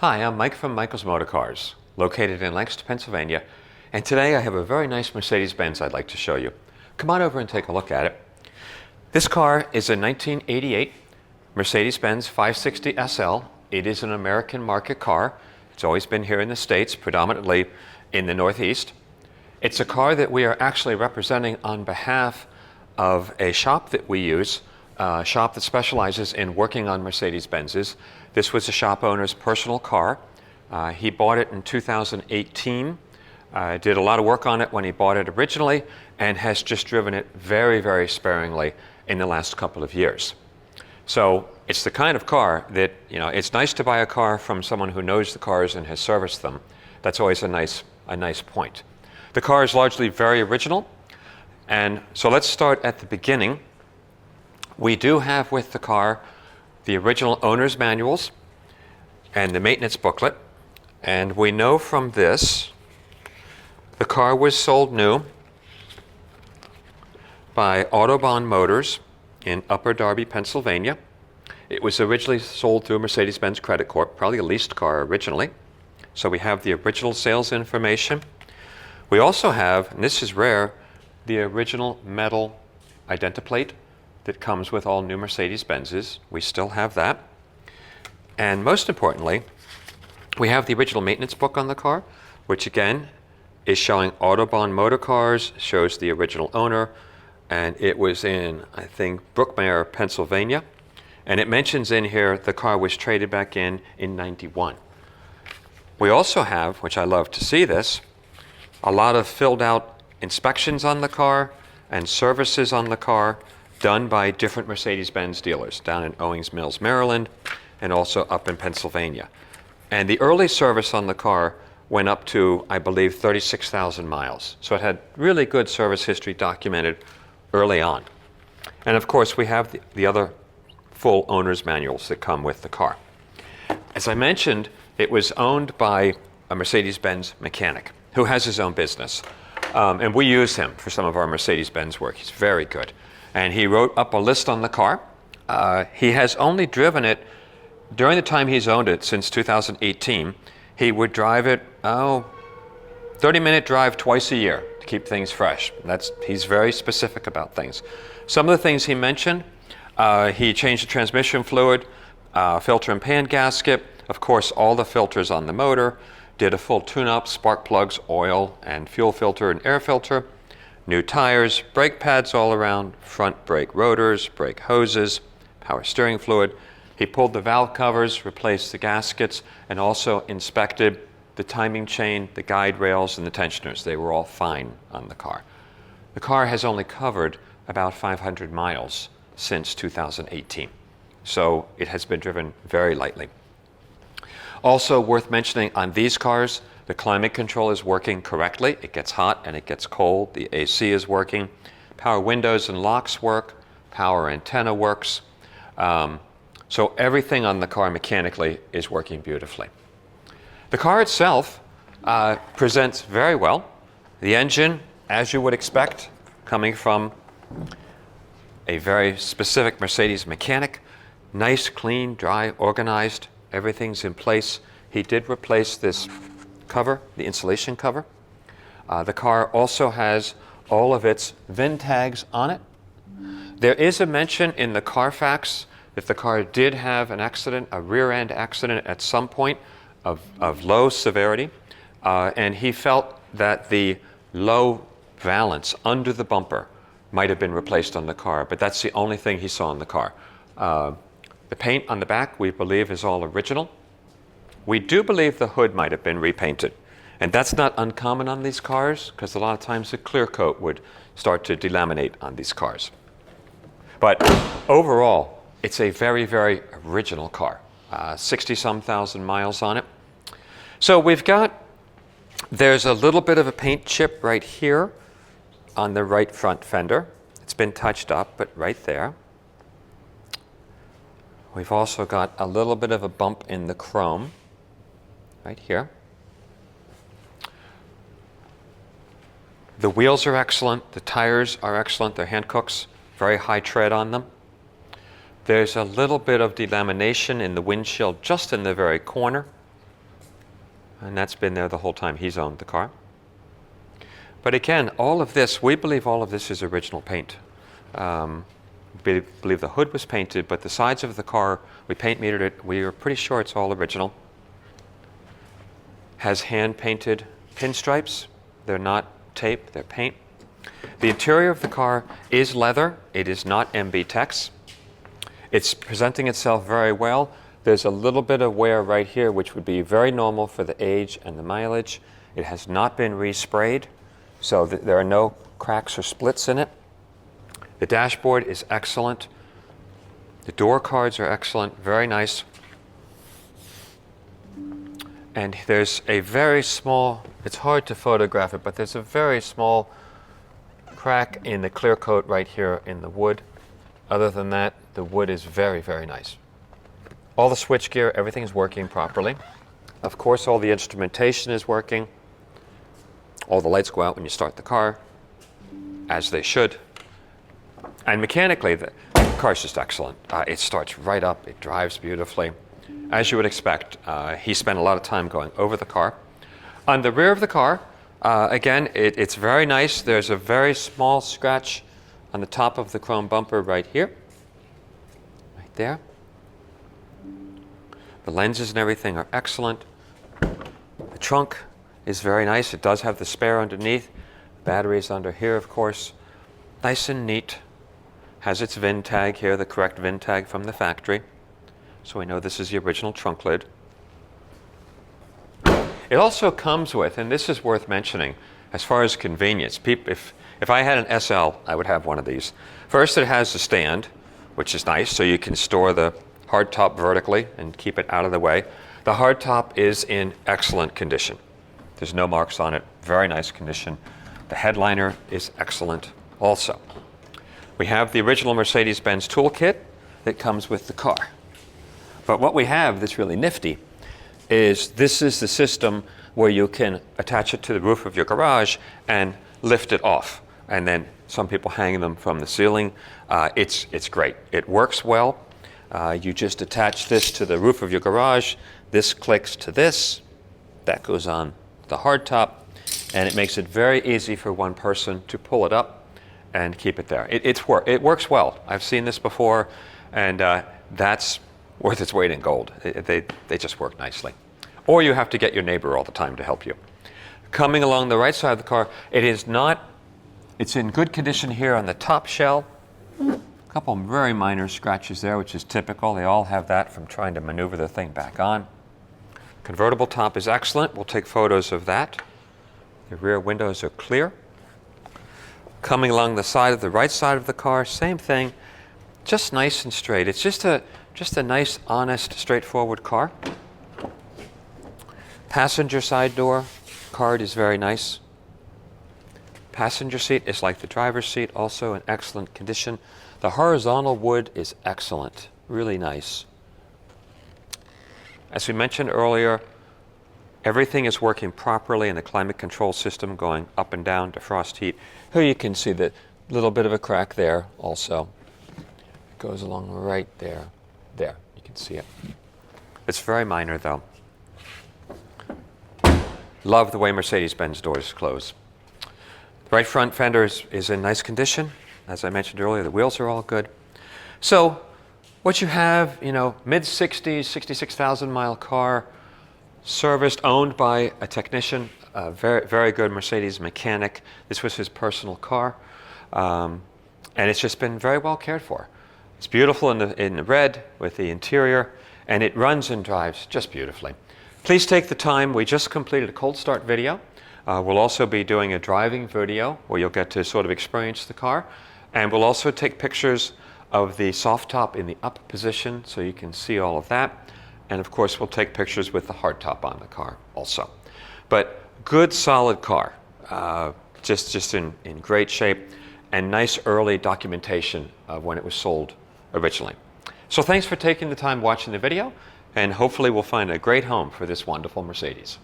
Hi, I'm Mike from Michael's Motor Cars, located in Lancaster, Pennsylvania, and today I have a very nice Mercedes-Benz I'd like to show you. Come on over and take a look at it. This car is a 1988 Mercedes-Benz 560 SL. It is an American market car. It's always been here in the States, predominantly in the Northeast. It's a car that we are actually representing on behalf of a shop that we use, a shop that specializes in working on Mercedes-Benzes. This was the shop owner's personal car. He bought it in 2018, did a lot of work on it when he bought it originally, and has just driven it very, very sparingly in the last couple of years. So it's the kind of car that, it's nice to buy a car from someone who knows the cars and has serviced them. That's always a nice point. The car is largely very original, and so let's start at the beginning. We do have with the car the original owner's manuals and the maintenance booklet, and we know from this the car was sold new by Autobahn Motors in Upper Darby, Pennsylvania. It was originally sold through Mercedes-Benz Credit Corp, probably a leased car originally. So we have the original sales information. We also have, and this is rare, the original metal identiplate that comes with all new Mercedes-Benzes. We still have that. And most importantly, we have the original maintenance book on the car, which again is showing Autobahn Motor Cars, shows the original owner, and it was in, I think, Brookmere, Pennsylvania. And it mentions in here the car was traded back in '91. We also have, which I love to see this, a lot of filled out inspections on the car and services on the car done by different Mercedes-Benz dealers down in Owings Mills, Maryland, and also up in Pennsylvania. And the early service on the car went up to, I believe, 36,000 miles. So it had really good service history documented early on. And of course, we have the other full owner's manuals that come with the car. As I mentioned, it was owned by a Mercedes-Benz mechanic who has his own business. And we use him for some of our Mercedes-Benz work. He's very good. And he wrote up a list on the car. He has only driven it during the time he's owned it since 2018. He would drive it, 30-minute drive twice a year to keep things fresh. He's very specific about things. Some of the things he mentioned, he changed the transmission fluid, filter and pan gasket, of course all the filters on the motor, did a full tune-up, spark plugs, oil, and fuel filter and air filter, new tires, brake pads all around, front brake rotors, brake hoses, power steering fluid. He pulled the valve covers, replaced the gaskets, and also inspected the timing chain, the guide rails, and the tensioners. They were all fine on the car. The car has only covered about 500 miles since 2018, so it has been driven very lightly. Also worth mentioning on these cars, the climate control is working correctly. It gets hot and it gets cold. The AC is working. Power windows and locks work. Power antenna works. So everything on the car mechanically is working beautifully. The car itself presents very well. The engine, as you would expect, coming from a very specific Mercedes mechanic. Nice, clean, dry, organized. Everything's in place. He did replace this cover, the insulation cover. The car also has all of its VIN tags on it. There is a mention in the Carfax that the car did have an accident, a rear end accident at some point of low severity, and he felt that the low valance under the bumper might have been replaced on the car, but that's the only thing he saw in the car. The paint on the back, we believe, is all original. We do believe the hood might have been repainted. And that's not uncommon on these cars, because a lot of times the clear coat would start to delaminate on these cars. But overall, it's a very, very original car. 60-some thousand miles on it. So there's a little bit of a paint chip right here on the right front fender. It's been touched up, but right there. We've also got a little bit of a bump in the chrome right here. The wheels are excellent. The tires are excellent. They're Hancooks, very high tread on them. There's a little bit of delamination in the windshield just in the very corner. and that's been there the whole time he's owned the car. But again, all of this, we believe all of this is original paint. We believe the hood was painted, but the sides of the car, we paint metered it. We are pretty sure it's all original. Has hand-painted pinstripes. They're not tape, they're paint. The interior of the car is leather. It is not MB Tex. It's presenting itself very well. There's a little bit of wear right here, which would be very normal for the age and the mileage. It has not been resprayed, so there are no cracks or splits in it. The dashboard is excellent. The door cards are excellent, very nice. And there's a very small, it's hard to photograph it, but there's a very small crack in the clear coat right here in the wood. Other than that, the wood is very, very nice. All the switchgear, everything is working properly. Of course, all the instrumentation is working. All the lights go out when you start the car, as they should. And mechanically, the car's just excellent. It starts right up, it drives beautifully. As you would expect, he spent a lot of time going over the car. On the rear of the car, again, it's very nice. There's a very small scratch on the top of the chrome bumper right here, right there. The lenses and everything are excellent. The trunk is very nice. It does have the spare underneath. The battery is under here, of course. Nice and neat. Has its VIN tag here, the correct VIN tag from the factory. So we know this is the original trunk lid. It also comes with, and this is worth mentioning, as far as convenience. If I had an SL, I would have one of these. First, it has a stand, which is nice, so you can store the hardtop vertically and keep it out of the way. The hardtop is in excellent condition. There's no marks on it, very nice condition. The headliner is excellent also. We have the original Mercedes-Benz toolkit that comes with the car. But what we have that's really nifty is this is the system where you can attach it to the roof of your garage and lift it off. And then some people hang them from the ceiling. It's great. It works well. You just attach this to the roof of your garage. This clicks to this. That goes on the hardtop. And it makes it very easy for one person to pull it up and keep it there. It works well. I've seen this before, and that's worth its weight in gold. They just work nicely. Or you have to get your neighbor all the time to help you. Coming along the right side of the car, it's in good condition here on the top shell. A couple of very minor scratches there, which is typical. They all have that from trying to maneuver the thing back on. Convertible top is excellent. We'll take photos of that. The rear windows are clear. Coming along the side of the right side of the car, same thing. Just nice and straight. It's just a nice, honest, straightforward car. Passenger side door card is very nice. Passenger seat is like the driver's seat, also in excellent condition. The horizontal wood is excellent, really nice. As we mentioned earlier, everything is working properly in the climate control system, going up and down to frost heat. Here you can see the little bit of a crack there also. It goes along right there. There, you can see it. It's very minor though. Love the way Mercedes-Benz doors close. The right front fender is in nice condition. As I mentioned earlier, the wheels are all good. So what you have, mid-60s, 66,000 mile car, serviced, owned by a technician, a very, very good Mercedes mechanic. This was his personal car. And it's just been very well cared for. It's beautiful in the red with the interior, and it runs and drives just beautifully. Please take the time. We just completed a cold start video. We'll also be doing a driving video where you'll get to sort of experience the car. And we'll also take pictures of the soft top in the up position so you can see all of that. And of course, we'll take pictures with the hard top on the car also. But good, solid car, just in great shape, and nice early documentation of when it was sold originally. So thanks for taking the time watching the video, and hopefully we'll find a great home for this wonderful Mercedes.